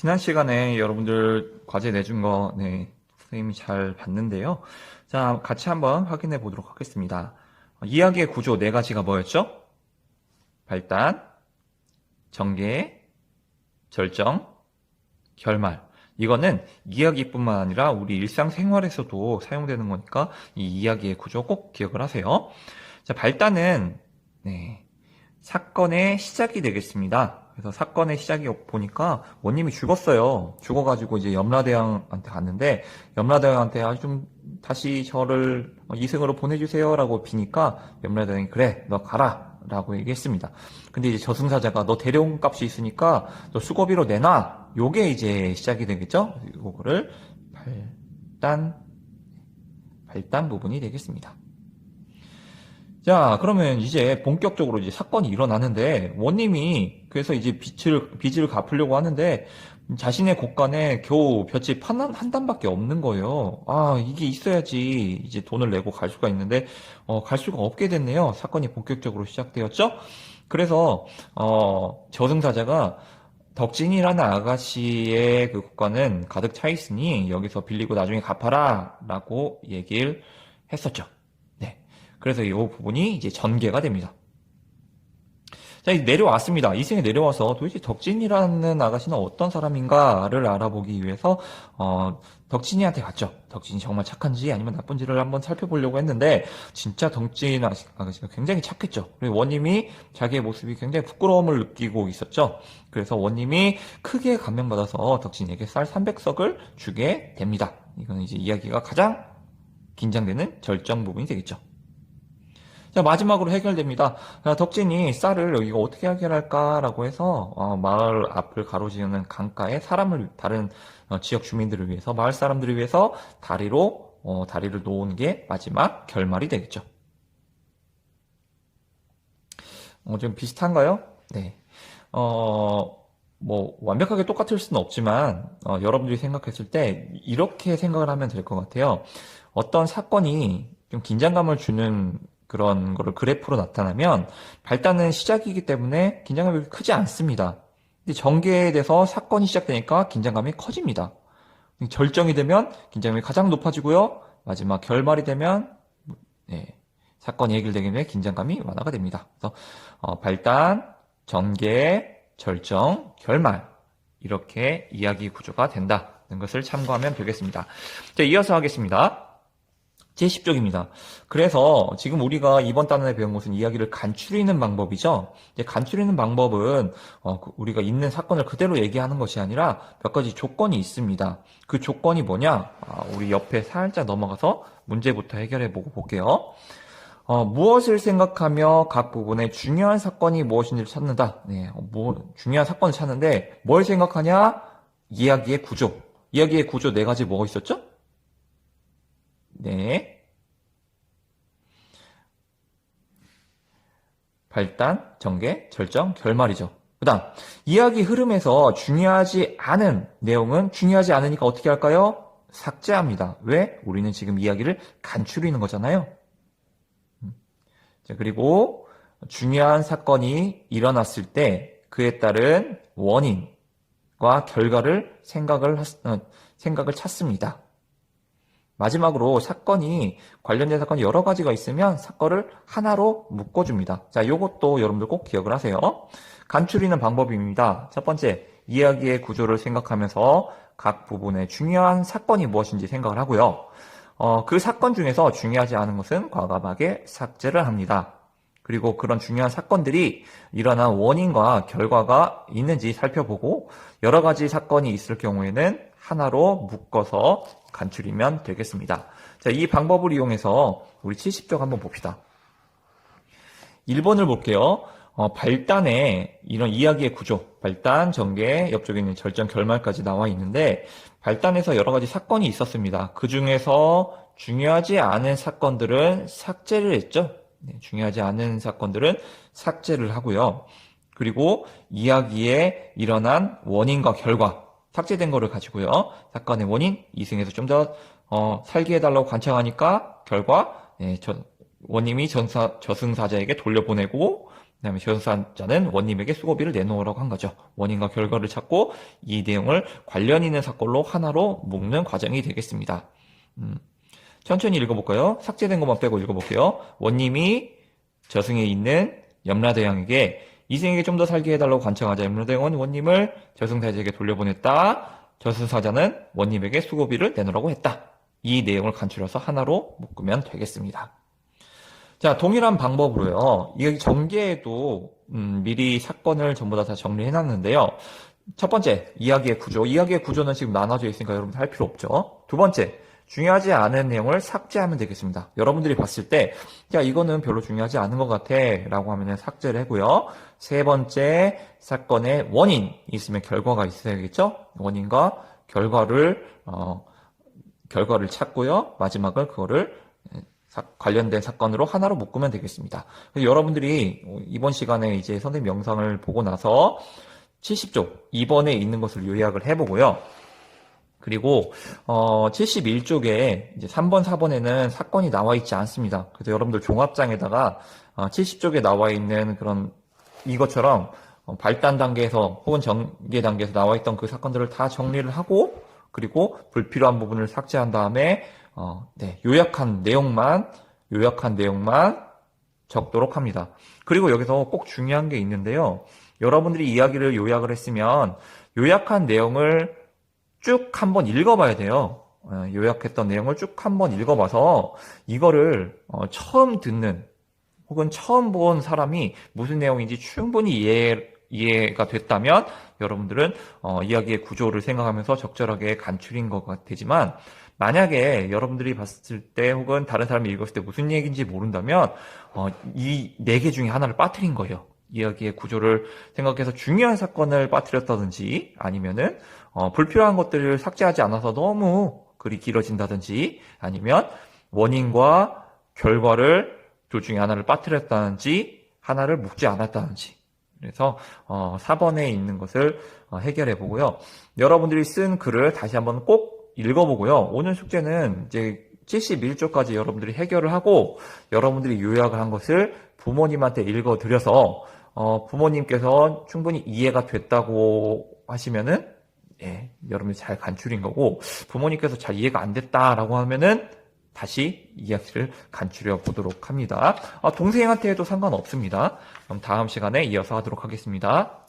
지난 시간에 여러분들 과제 내준 거, 선생님이 잘 봤는데요. 자, 같이 한번 확인해 보도록 하겠습니다. 이야기의 구조 네 가지가 뭐였죠? 발단, 전개, 절정, 결말. 이거는 이야기뿐만 아니라 우리 일상생활에서도 사용되는 거니까 이 이야기의 구조 꼭 기억을 하세요. 자, 발단은 사건의 시작이 되겠습니다. 그래서 사건의 시작이 보니까 원님이 죽었어요. 죽어가지고 이제 염라대왕한테 갔는데 염라대왕한테 좀 다시 저를 이승으로 보내주세요라고 비니까 염라대왕이 그래 너 가라 라고 얘기했습니다. 근데 이제 저승사자가 너 데려온 값이 있으니까 너 수고비로 내놔. 요게 이제 시작이 되겠죠. 요거를 발단 부분이 되겠습니다. 자, 그러면 이제 본격적으로 이제 사건이 일어나는데, 원님이 그래서 이제 빚을 갚으려고 하는데, 자신의 곳간에 겨우 볏짚 한 단밖에 없는 거예요. 아, 이게 있어야지 이제 돈을 내고 갈 수가 있는데, 갈 수가 없게 됐네요. 사건이 본격적으로 시작되었죠? 그래서, 저승사자가 덕진이라는 아가씨의 그 곳간은 가득 차 있으니 여기서 빌리고 나중에 갚아라 라고 얘기를 했었죠. 그래서 이 부분이 이제 전개가 됩니다. 자, 이제 내려왔습니다. 이승에 내려와서 도대체 덕진이라는 아가씨는 어떤 사람인가를 알아보기 위해서 덕진이한테 갔죠. 덕진이 정말 착한지 아니면 나쁜지를 한번 살펴보려고 했는데 진짜 덕진 아가씨가 굉장히 착했죠. 그리고 원님이 자기의 모습이 굉장히 부끄러움을 느끼고 있었죠. 그래서 원님이 크게 감명받아서 덕진에게 쌀 300석을 주게 됩니다. 이거는 이제 이야기가 가장 긴장되는 절정 부분이 되겠죠. 자, 마지막으로 해결됩니다. 덕진이 쌀을 이거 어떻게 해결할까라고 해서 마을 앞을 가로지르는 강가에 다른 지역 주민들을 위해서 마을 사람들을 위해서 다리를 놓은 게 마지막 결말이 되겠죠. 좀 비슷한가요? 네. 뭐 완벽하게 똑같을 수는 없지만 여러분들이 생각했을 때 이렇게 생각을 하면 될 것 같아요. 어떤 사건이 좀 긴장감을 주는 그런 거를 그래프로 나타나면 발단은 시작이기 때문에 긴장감이 크지 않습니다. 근데 전개에 대해서 사건이 시작되니까 긴장감이 커집니다. 절정이 되면 긴장감이 가장 높아지고요. 마지막 결말이 되면 사건이 해결되기 때문에 긴장감이 완화가 됩니다. 그래서 발단, 전개, 절정, 결말 이렇게 이야기 구조가 된다는 것을 참고하면 되겠습니다. 자, 이어서 하겠습니다. 제10쪽입니다. 그래서 지금 우리가 이번 단원에 배운 것은 이야기를 간추리는 방법이죠. 이제 간추리는 방법은 우리가 있는 사건을 그대로 얘기하는 것이 아니라 몇 가지 조건이 있습니다. 그 조건이 뭐냐? 우리 옆에 살짝 넘어가서 문제부터 해결해보고 볼게요. 무엇을 생각하며 각 부분의 중요한 사건이 무엇인지를 찾는다. 중요한 사건을 찾는데 뭘 생각하냐? 이야기의 구조. 이야기의 구조 네 가지 뭐가 있었죠? 발단, 전개, 절정, 결말이죠. 그 다음, 이야기 흐름에서 중요하지 않은 내용은 중요하지 않으니까 어떻게 할까요? 삭제합니다. 왜? 우리는 지금 이야기를 간추리는 거잖아요. 자, 그리고 중요한 사건이 일어났을 때 그에 따른 원인과 결과를 생각을 찾습니다. 마지막으로 관련된 사건이 여러 가지가 있으면 사건을 하나로 묶어줍니다. 자, 요것도 여러분들 꼭 기억을 하세요. 간추리는 방법입니다. 첫 번째, 이야기의 구조를 생각하면서 각 부분의 중요한 사건이 무엇인지 생각을 하고요. 그 사건 중에서 중요하지 않은 것은 과감하게 삭제를 합니다. 그리고 그런 중요한 사건들이 일어난 원인과 결과가 있는지 살펴보고 여러 가지 사건이 있을 경우에는 하나로 묶어서 간추리면 되겠습니다. 자, 이 방법을 이용해서 우리 70쪽 한번 봅시다. 1번을 볼게요. 발단에 이런 이야기의 구조, 발단, 전개, 옆쪽에 있는 절정, 결말까지 나와 있는데 발단에서 여러 가지 사건이 있었습니다. 그 중에서 중요하지 않은 사건들은 삭제를 했죠. 중요하지 않은 사건들은 삭제를 하고요. 그리고 이야기에 일어난 원인과 결과, 삭제된 거를 가지고요. 사건의 원인, 이승에서 좀 더 살게 해달라고 간청하니까 결과 원님이 저승사자에게 돌려보내고 그다음에 저승사자는 원님에게 수고비를 내놓으라고 한 거죠. 원인과 결과를 찾고 이 내용을 관련 있는 사건로 하나로 묶는 과정이 되겠습니다. 천천히 읽어볼까요? 삭제된 것만 빼고 읽어볼게요. 원님이 저승에 있는 염라대왕에게 이승에게 좀 더 살게 해달라고 간청하자 염라대왕은 원님을 저승사자에게 돌려보냈다. 저승사자는 원님에게 수고비를 내놓으라고 했다. 이 내용을 간추려서 하나로 묶으면 되겠습니다. 자, 동일한 방법으로요. 이 전개에도 미리 사건을 전부 다 정리해놨는데요. 첫 번째, 이야기의 구조. 이야기의 구조는 지금 나눠져 있으니까 여러분들 할 필요 없죠. 두 번째, 중요하지 않은 내용을 삭제하면 되겠습니다. 여러분들이 봤을 때, 야, 이거는 별로 중요하지 않은 것 같아 라고 하면 삭제를 하고요. 세 번째, 사건의 원인이 있으면 결과가 있어야겠죠. 원인과 결과를 찾고요. 마지막을 그거를 관련된 사건으로 하나로 묶으면 되겠습니다. 그래서 여러분들이 이번 시간에 이제 선생님 영상을 보고 나서 70쪽 2번에 있는 것을 요약을 해보고요. 그리고 71쪽에 이제 3번, 4번에는 사건이 나와 있지 않습니다. 그래서 여러분들 종합장에다가 70쪽에 나와 있는 그런 이것처럼 발단 단계에서 혹은 전개 단계에서 나와 있던 그 사건들을 다 정리를 하고 그리고 불필요한 부분을 삭제한 다음에 요약한 내용만 적도록 합니다. 그리고 여기서 꼭 중요한 게 있는데요. 여러분들이 이야기를 요약을 했으면 요약한 내용을 쭉 한번 읽어봐야 돼요. 요약했던 내용을 쭉 한번 읽어봐서 이거를 처음 듣는 혹은 처음 본 사람이 무슨 내용인지 충분히 이해가 됐다면 여러분들은 이야기의 구조를 생각하면서 적절하게 간추린 것 되지만 만약에 여러분들이 봤을 때 혹은 다른 사람이 읽었을 때 무슨 얘기인지 모른다면 이 네 개 중에 하나를 빠뜨린 거예요. 이야기의 구조를 생각해서 중요한 사건을 빠뜨렸다든지 아니면은 불필요한 것들을 삭제하지 않아서 너무 글이 길어진다든지 아니면 원인과 결과를 둘 중에 하나를 빠뜨렸다든지 하나를 묶지 않았다든지 그래서 4번에 있는 것을 해결해 보고요. 여러분들이 쓴 글을 다시 한번 꼭 읽어보고요. 오늘 숙제는 이제 71쪽까지 여러분들이 해결을 하고 여러분들이 요약을 한 것을 부모님한테 읽어드려서 부모님께서 충분히 이해가 됐다고 하시면은 여러분이 잘 간추린 거고 부모님께서 잘 이해가 안 됐다라고 하면은 다시 이야기를 간추려 보도록 합니다. 동생한테 해도 상관없습니다. 그럼 다음 시간에 이어서 하도록 하겠습니다.